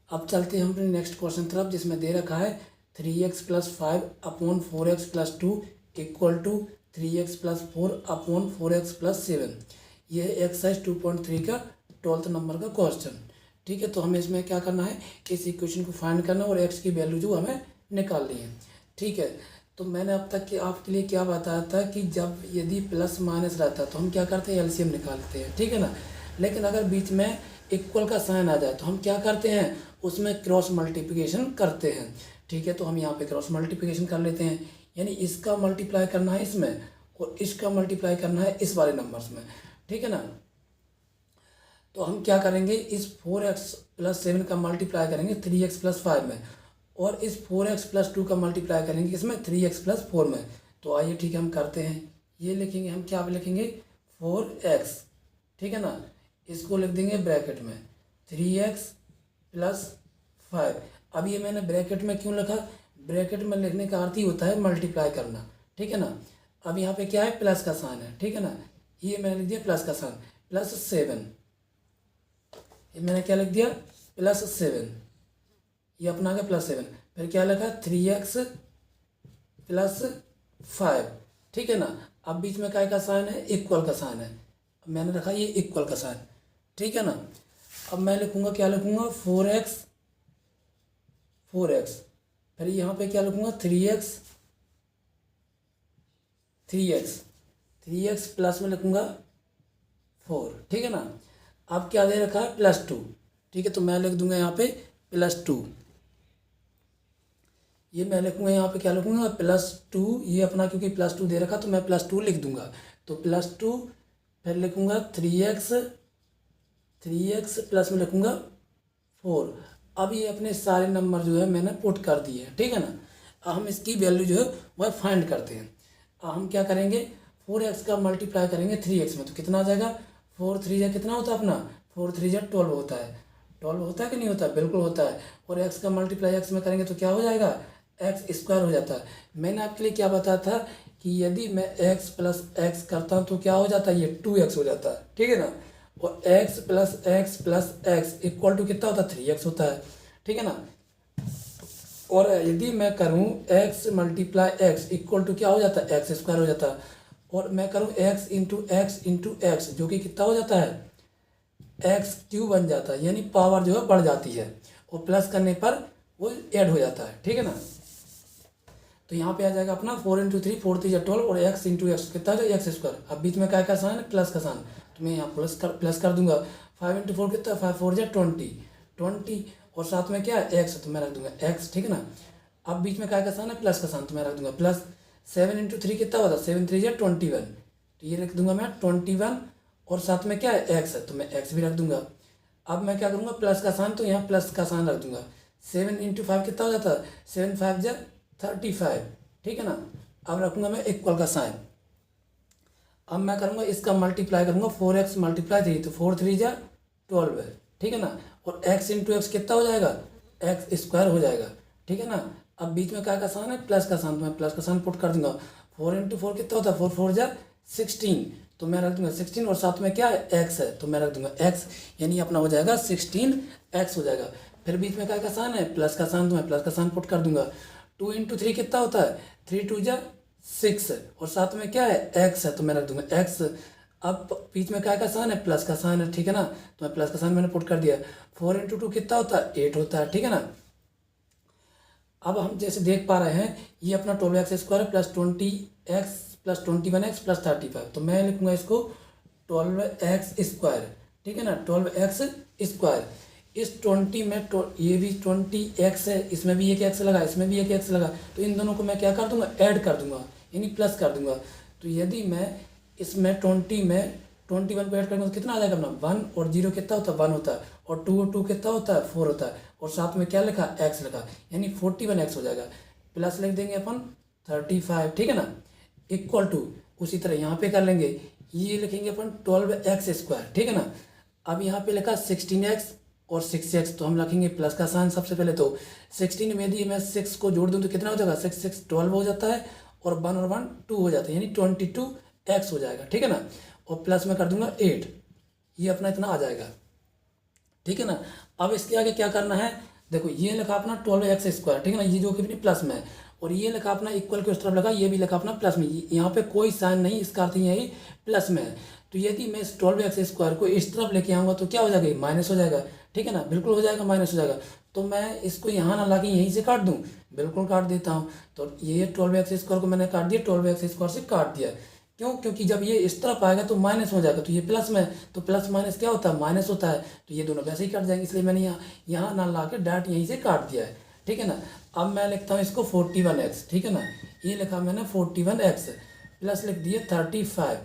अब चलते हैं हम अपने नेक्स्ट क्वेश्चन तरफ, जिसमें दे रखा है 3x + 5 upon 4x + 2 equal to 3x + 4 upon 4x + 7। ये है एक्सरसाइज 2.3 का 12th नंबर का क्वेश्चन। ठीक है, तो हमें इसमें क्या करना है, इस इक्वेशन को फाइंड करना और x की वैल्यू जो हमें निकालनी है। ठीक है, तो मैंने अब तक के आपके लिए क्या बताया था कि जब यदि प्लस माइनस रहता है तो हम क्या करते हैं, एलसीएम निकालते हैं। ठीक है ना, लेकिन अगर बीच में इक्वल का साइन आ जाए तो हम क्या करते हैं, उसमें क्रॉस मल्टीप्लिकेशन करते हैं। ठीक है, तो हम यहाँ पे क्रॉस मल्टीप्लिकेशन कर लेते हैं, यानी इसका मल्टीप्लाई करना है इसमें और इसका मल्टीप्लाई करना है इस वाले नंबर्स में। ठीक है ना, तो हम क्या करेंगे, इस 4x + 7 का मल्टीप्लाई करेंगे 3x + 5 में, और इस 4x + 2 का मल्टीप्लाई करेंगे इसमें 3x + 4 में। तो आइए ठीक है हम करते हैं, ये लिखेंगे हम, क्या लिखेंगे 4x। ठीक है ना, इसको लिख देंगे ब्रैकेट में 3x + 5। अब ये मैंने ब्रैकेट में क्यों लिखा, ब्रैकेट में लिखने का अर्थ ही होता है मल्टीप्लाई करना। ठीक है ना, अब यहाँ पे क्या है, प्लस का साइन है। ठीक है ना, ये मैंने लिख दिया प्लस का साइन, +7। ये मैंने क्या लिख दिया, +7, ये अपना आ गया +7। फिर क्या लिखा, 3x + 5। ठीक है ना, अब बीच में काय का साइन है, इक्वल का साइन है, मैंने रखा ये इक्वल का साइन। ठीक है ना, अब मैं लिखूंगा, क्या लिखूंगा 4x, फिर यहाँ पे क्या लिखूंगा 3x प्लस में लिखूंगा 4। ठीक है ना, अब क्या दे रखा है, +2। ठीक है, तो मैं लिख दूंगा यहाँ पे +2। ये मैं लिखूंगा यहाँ पे, क्या लिखूंगा +2, ये अपना क्योंकि +2 दे रखा तो मैं +2 लिख दूंगा। तो +2 फिर लिखूंगा 3x प्लस में लिखूंगा 4। अब ये अपने सारे नंबर जो है मैंने पुट कर दिए हैं। ठीक है ना, अब हम इसकी वैल्यू जो है वह फाइंड करते हैं। अब हम क्या करेंगे, 4x का मल्टीप्लाई करेंगे 3x में, तो कितना आ जाएगा, 4 3 जा कितना होता है अपना, 4 3 जा 12 होता है। 12 होता है कि नहीं होता है, बिल्कुल होता है। और x का मल्टीप्लाई x में करेंगे तो क्या हो जाएगा, x² हो जाता है। मैंने आपके लिए क्या बताया था कि यदि मैं x + x करता हूँ तो क्या हो जाता है, ये 2x हो जाता है। ठीक है ना, और x + x इक्वल टू कितना होता है, 3x होता है। ठीक है ना, और यदि मैं करूँ x × x इक्वल टू क्या हो जाता है, x² हो जाता है। और मैं करूँ x × x जो कि कितना हो जाता है, x³ बन जाता है, यानी पावर जो है बढ़ जाती है, और प्लस करने पर वो ऐड हो जाता है। ठीक है ना, तो यहाँ पे आ जाएगा अपना 4 × 3 4 3 12 और x × x कितना है, x²। अब बीच में क्या का साइन है, प्लस का साइन, तो मैं यहाँ प्लस कर दूंगा। 5 × 4 कितना है, 5 4 जा 20 और साथ में क्या है, x, तो मैं रख दूंगा x। ठीक है ना, अब बीच में क्या का साइन है, प्लस का साइन, तो मैं रख दूंगा प्लस। 7 × 3 कितना होता है, 7 3 जा 21, तो ये रख दूंगा मैं 21, और साथ में क्या है, x है, तो मैं x भी रख दूंगा। अब मैं क्या करूँगा, प्लस का साइन, तो यहाँ प्लस का साइन रख दूंगा। 7 × 5 कितना हो जाता है, 7 5 जा 35। ठीक है ना, अब रखूंगा मैं इक्वल का साइन। अब मैं करूँगा इसका मल्टीप्लाई करूँगा, 4x × 3, तो 4 3 जा 12 है। ठीक है ना, और x × x कितना हो जाएगा, x² हो जाएगा। ठीक है ना, अब बीच में क्या का साइन है, प्लस का साइन, तो मैं प्लस का साइन पुट कर दूंगा। 4 × 4 कितना होता है, 4 4 जा 16, तो मैं रख दूंगा 16, और साथ में क्या है, x है, तो मैं रख दूंगा x, यानी अपना हो जाएगा 16x हो जाएगा। फिर बीच में क्या का साइन है, प्लस का साइन, तो मैं प्लस का साइन पुट कर दूंगा। 2 × 3 कितना होता है, 3 2 जा 6, और साथ में क्या है, x है, तो मैं रख दूंगा x। अब बीच में क्या का साइन है, प्लस का साइन है। ठीक है ना, तो मैं प्लस का साइन मैंने पुट कर दिया। 4 × 2 कितना होता है, 8 होता है। ठीक है ना, अब हम जैसे देख पा रहे हैं, ये अपना 12x² plus 20x plus 21x plus 35, तो मैं लिखूंगा इसको 12x²। ठीक है ना, 12x²। इस 20 में ये भी 20x है, इसमें भी एक x लगा, इसमें भी एक x लगा, तो इन दोनों को मैं क्या कर दूंगा, ऐड कर दूंगा, यानी प्लस कर दूंगा। तो यदि मैं इसमें 20 में 21 को ऐड करूँगा तो कितना आ जाएगा अपना, 1, और 0 कितना होता है, 1 होता है, और 2 कितना होता है, 4 होता है, और साथ में क्या लिखा, x लिखा, यानी 41x हो जाएगा। प्लस लिख देंगे अपन 35। ठीक है ना, इक्वल टू, उसी तरह यहाँ पे कर लेंगे, ये लिखेंगे अपन 12x²। ठीक है ना, अब यहाँ पे लिखा 16x और 6x, तो हम रखेंगे प्लस का साइन सबसे पहले। तो 16 में यदि मैं 6 को जोड़ दूँ तो कितना हो जाएगा, 6 6 12 हो जाता है, और 1 और 1 2 हो जाता है, यानी 22x हो जाएगा। ठीक है ना, और प्लस में कर दूंगा 8, ये अपना इतना आ जाएगा। ठीक है ना, अब इसके आगे क्या करना है, देखो ये लिखा अपना 12x², ठीक है ना, ये जो कि अपनी प्लस में है, और ये लिखा अपना इक्वल के उस तरफ लगा, ये भी लिखा अपना प्लस में, यहाँ पे कोई साइन नहीं, इसका अर्थ यही प्लस में है। तो यदि मैं इस 12x² को इस तरफ लेके आऊँगा तो क्या हो जाएगा, माइनस हो जाएगा, ठीक है ना, बिल्कुल हो जाएगा, माइनस हो जाएगा। तो मैं इसको यहाँ ना ला के यहीं से काट दूँ, बिल्कुल काट देता हूँ। तो ये 12x² को मैंने काट दिया, 12x² से काट दिया। क्यों? क्योंकि जब ये इस तरफ आएगा तो माइनस हो जाएगा, तो ये प्लस में है, तो प्लस माइनस क्या होता है, माइनस होता है, तो ये दोनों वैसे ही कट जाएंगे, इसलिए मैंने यहाँ ना ला के डायरेक्ट यहीं से काट दिया है, ठीक है ना। अब मैं लिखता हूँ इसको 41x, ठीक है ना, ये लिखा मैंने 41x, प्लस लिख दिए 35,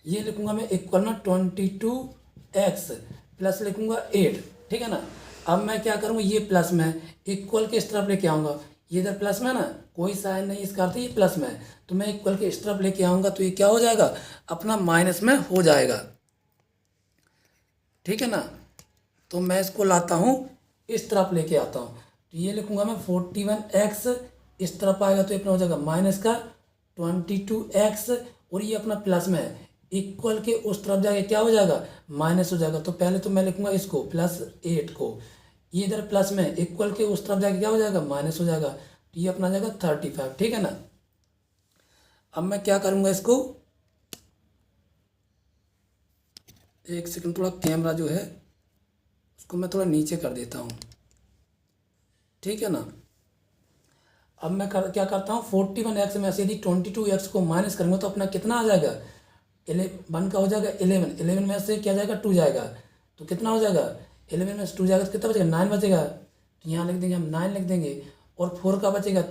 ये लिखूंगा मैं इक्वल ना 22x, प्लस लिखूंगा 8, ठीक है ना। अब मैं क्या करूँगा, ये प्लस में है, इक्वल के इस तरफ लेके आऊँगा, ये इधर प्लस में है ना, कोई साइन नहीं, इसका अर्थ ये प्लस में है, तो मैं इक्वल के इस तरफ लेके आऊँगा तो ये क्या हो जाएगा, अपना माइनस में हो जाएगा, ठीक है ना। तो मैं इसको लाता हूँ, इस तरफ लेके आता हूँ, तो ये लिखूंगा मैं 41x, इस तरफ आएगा तो ये अपना हो जाएगा माइनस का 22x, और ये अपना प्लस में है, इक्वल के उस तरफ जाके क्या हो जाएगा, माइनस हो जाएगा। तो पहले तो मैं लिखूंगा इसको +8 को, ये इधर प्लस में है, इक्वल के उस तरफ जाके क्या हो जाएगा, माइनस हो जाएगा, तो ये अपना जाएगा 35, ठीक है ना। अब मैं क्या करूँगा, इसको एक सेकंड, थोड़ा कैमरा जो है उसको मैं थोड़ा नीचे कर देता हूँ, ठीक है ना। अब मैं क्या करता हूँ, 41x में से यदि 22x को माइनस करूँगा तो अपना कितना आ जाएगा, 1 का हो जाएगा 11 में से क्या जाएगा, 2 जाएगा, तो कितना हो जाएगा, 11 में से 2 जाएगा तो कितना बचेगा, 9 बचेगा, तो यहाँ लिख देंगे हम 9 लिख देंगे, और 4 का बचेगा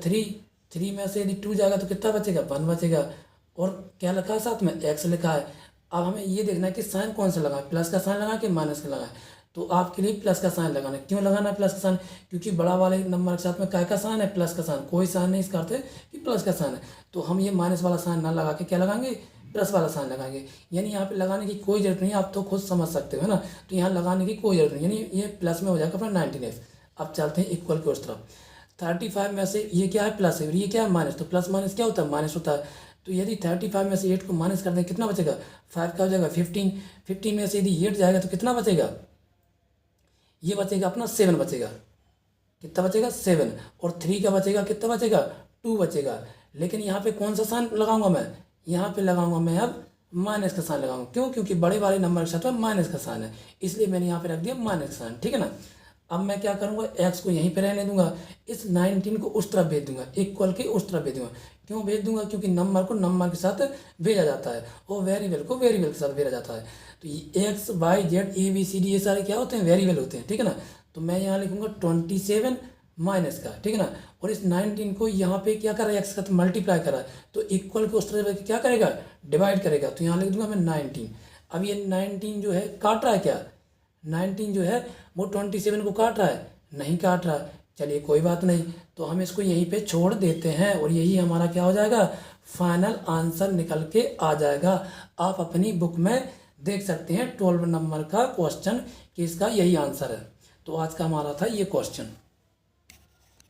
3 में से यदि 2 जाएगा तो कितना बचेगा, 1 बचेगा, और क्या लिखा है साथ में, x लिखा है। अब हमें ये देखना है कि साइन कौन सा लगाए, प्लस का साइन लगाए कि माइनस का लगाए, तो आपके लिए प्लस का साइन लगाना है। क्यों लगाना है प्लस का साइन, क्योंकि बड़ा वाले नंबर के साथ में क्या का साइन है, प्लस का साइन, कोई साइन नहीं इसका अर्थ है कि प्लस का साइन है, तो हम ये माइनस वाला साइन ना लगा के क्या लगाएंगे, प्लस वाला साइन लगाएंगे। यानी यहाँ पे लगाने की कोई जरूरत नहीं है, आप तो खुद समझ सकते हो, है ना, तो यहाँ लगाने की कोई जरूरत नहीं, यानी ये प्लस में हो जाएगा अपना 19x। अब चलते हैं इक्वल की उस तरफ, 35 में से ये क्या है, प्लस है, और ये क्या है, माइनस, तो प्लस माइनस क्या होता है, माइनस होता है। तो यदि 35 में से 8 को माइनस कर दें कितना बचेगा, 5 का हो जाएगा 15 में से यदि 8 जाएगा तो कितना बचेगा, ये बचेगा अपना 7 बचेगा, कितना बचेगा, 7, और 3 का बचेगा, कितना बचेगा, 2 बचेगा। लेकिन यहाँ पे कौन सा साइन लगाऊंगा मैं, यहाँ पे लगाऊंगा मैं अब माइनस का साइन लगाऊंगा, क्यों, क्योंकि बड़े वाले नंबर के साथ में माइनस का साइन है, इसलिए मैंने यहाँ पे रख दिया माइनस का साइन, ठीक है ना। अब मैं क्या करूँगा, x को यहीं पे रहने दूंगा, इस 19 को उस तरफ भेज दूंगा, इक्वल के उस तरफ भेज दूंगा। क्यों भेज दूंगा, क्योंकि नंबर को नंबर के साथ भेजा जाता है और वेरिएबल को वेरिएबल के साथ भेजा जाता है। तो ये x y z a b c d ये सारे क्या होते हैं, वेरिएबल होते हैं, ठीक है ना। तो मैं यहाँ लिखूंगा 27 माइनस का, ठीक है ना, और इस 19 को यहाँ पे क्या कर रहा है, एक्स का तो मल्टीप्लाई कर रहा है, तो इक्वल को उस तरह क्या करेगा, डिवाइड करेगा, तो यहाँ लिख दूंगा मैं 19। अब ये 19 जो है काट रहा है क्या, 19 जो है वो 27 को काट रहा है, नहीं काट रहा। चलिए कोई बात नहीं, तो हम इसको यहीं पे छोड़ देते हैं, और यही हमारा क्या हो जाएगा, फाइनल आंसर निकल के आ जाएगा। आप अपनी बुक में देख सकते हैं 12 नंबर का क्वेश्चन कि इसका यही आंसर है। तो आज का हमारा था ये क्वेश्चन।